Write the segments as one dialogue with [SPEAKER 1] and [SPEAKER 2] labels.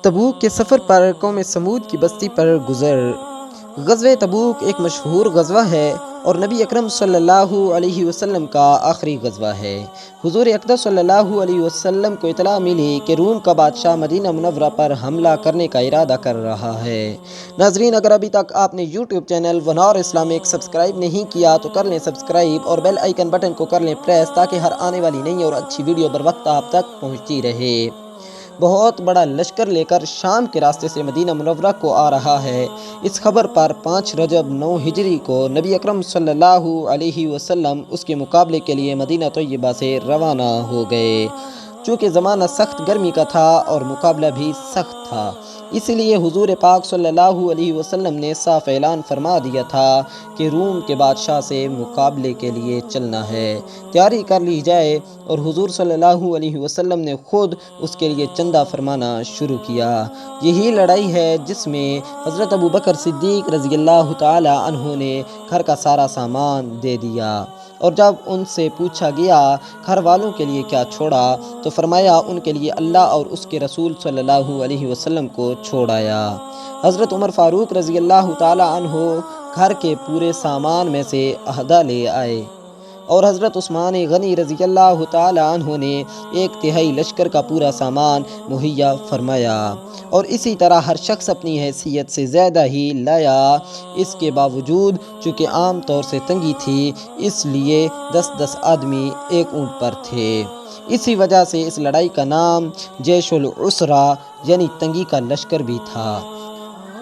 [SPEAKER 1] تبوک کے سفر پر قوم سمود کی بستی پر گزر۔ غزوہ تبوک ایک مشہور غزوہ ہے اور نبی اکرم صلی اللہ علیہ وسلم کا آخری غزوہ ہے۔ حضور اقدس صلی اللہ علیہ وسلم کو اطلاع ملی کہ روم کا بادشاہ مدینہ منورہ پر حملہ کرنے کا ارادہ کر رہا ہے۔ ناظرین، اگر ابھی تک آپ نے یوٹیوب چینل ونار اسلامک سبسکرائب نہیں کیا تو کر لیں سبسکرائب اور بیل آئیکن بٹن کو کر لیں پریس تاکہ ہر آنے والی نئی اور اچھی ویڈیو بر وقت آپ تک پہنچتی رہے۔ بہت بڑا لشکر لے کر شام کے راستے سے مدینہ منورہ کو آ رہا ہے۔ اس خبر پر 5 رجب 9 ہجری کو نبی اکرم صلی اللہ علیہ وسلم اس کے مقابلے کے لیے مدینہ طیبہ سے روانہ ہو گئے۔ چونکہ زمانہ سخت گرمی کا تھا اور مقابلہ بھی سخت تھا، اس لیے حضور پاک صلی اللہ علیہ وسلم نے صاف اعلان فرما دیا تھا کہ روم کے بادشاہ سے مقابلے کے لیے چلنا ہے، تیاری کر لی جائے۔ اور حضور صلی اللہ علیہ وسلم نے خود اس کے لیے چندہ فرمانا شروع کیا۔ یہی لڑائی ہے جس میں حضرت ابوبکر صدیق رضی اللہ تعالی عنہ نے گھر کا سارا سامان دے دیا، اور جب ان سے پوچھا گیا گھر والوں کے لیے کیا چھوڑا تو فرمایا ان کے لیے اللہ اور اس کے رسول صلی اللہ علیہ وسلم کو چھوڑایا۔ حضرت عمر فاروق رضی اللہ تعالی عنہ گھر کے پورے سامان میں سے آدھا لے آئے، اور حضرت عثمان غنی رضی اللہ تعالی عنہ نے 1/3 لشکر کا پورا سامان مہیا فرمایا، اور اسی طرح ہر شخص اپنی حیثیت سے زیادہ ہی لایا۔ اس کے باوجود چونکہ عام طور سے تنگی تھی، اس لیے 10 آدمی ایک اونٹ پر تھے۔ اسی وجہ سے اس لڑائی کا نام جیش العسرہ یعنی تنگی کا لشکر بھی تھا۔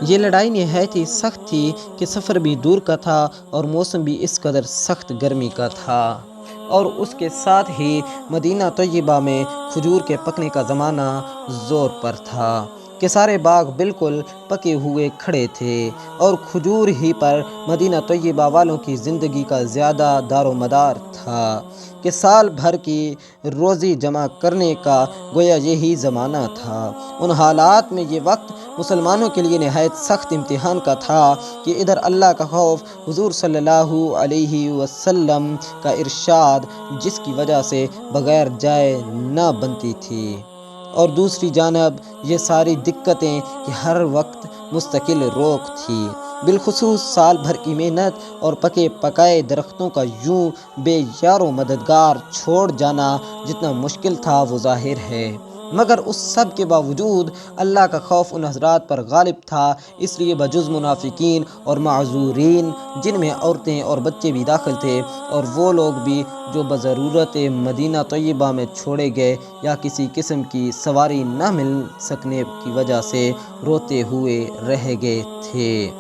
[SPEAKER 1] یہ لڑائی نہایت ہی سخت تھی کہ سفر بھی دور کا تھا اور موسم بھی اس قدر سخت گرمی کا تھا، اور اس کے ساتھ ہی مدینہ طیبہ میں کھجور کے پکنے کا زمانہ زور پر تھا کہ سارے باغ بالکل پکے ہوئے کھڑے تھے، اور کھجور ہی پر مدینہ طیبہ والوں کی زندگی کا زیادہ دار و مدار تھا کہ سال بھر کی روزی جمع کرنے کا گویا یہی زمانہ تھا۔ ان حالات میں یہ وقت مسلمانوں کے لیے نہایت سخت امتحان کا تھا کہ ادھر اللہ کا خوف، حضور صلی اللہ علیہ وسلم کا ارشاد جس کی وجہ سے بغیر جائے نہ بنتی تھی، اور دوسری جانب یہ ساری دقتیں کہ ہر وقت مستقل روک تھی، بالخصوص سال بھر کی محنت اور پکے پکائے درختوں کا یوں بے یار و مددگار چھوڑ جانا جتنا مشکل تھا وہ ظاہر ہے، مگر اس سب کے باوجود اللہ کا خوف ان حضرات پر غالب تھا۔ اس لیے بجز منافقین اور معذورین، جن میں عورتیں اور بچے بھی داخل تھے، اور وہ لوگ بھی جو بضرورت مدینہ طیبہ میں چھوڑے گئے یا کسی قسم کی سواری نہ مل سکنے کی وجہ سے روتے ہوئے رہ گئے تھے،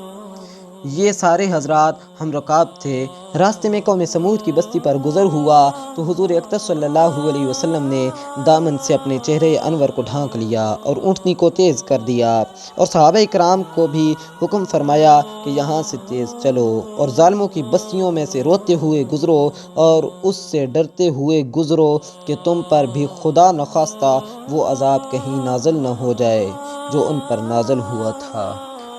[SPEAKER 1] یہ سارے حضرات ہم رکاب تھے۔ راستے میں قوم سمود کی بستی پر گزر ہوا تو حضور اقدس صلی اللہ علیہ وسلم نے دامن سے اپنے چہرے انور کو ڈھانک لیا اور اونٹنی کو تیز کر دیا، اور صحابہ کرام کو بھی حکم فرمایا کہ یہاں سے تیز چلو اور ظالموں کی بستیوں میں سے روتے ہوئے گزرو، اور اس سے ڈرتے ہوئے گزرو کہ تم پر بھی خدا نخواستہ وہ عذاب کہیں نازل نہ ہو جائے جو ان پر نازل ہوا تھا۔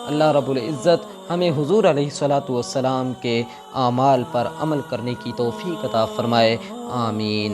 [SPEAKER 1] اللہ رب العزت ہمیں حضور علیہ الصلاۃ والسلام کے اعمال پر عمل کرنے کی توفیق عطا فرمائے، آمین۔